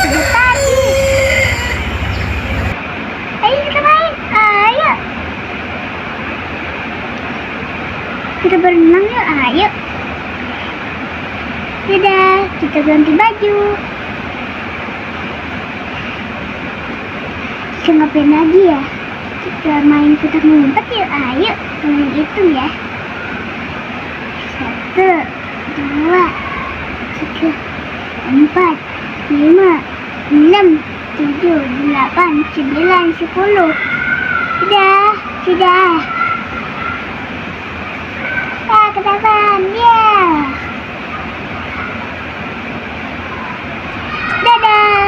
sejak tadi. Ayo kita main. Ayo. Kita berenang yuk. Ayo. Dadah, kita ganti baju. Kita ngapain lagi ya? Kita main petak ngumpet yuk. Ayo, main itu ya. 1, 2, 3, 4, 5, 6, 7, 8, 9, 10. Sudah. Ketahuan, ya. Dadah.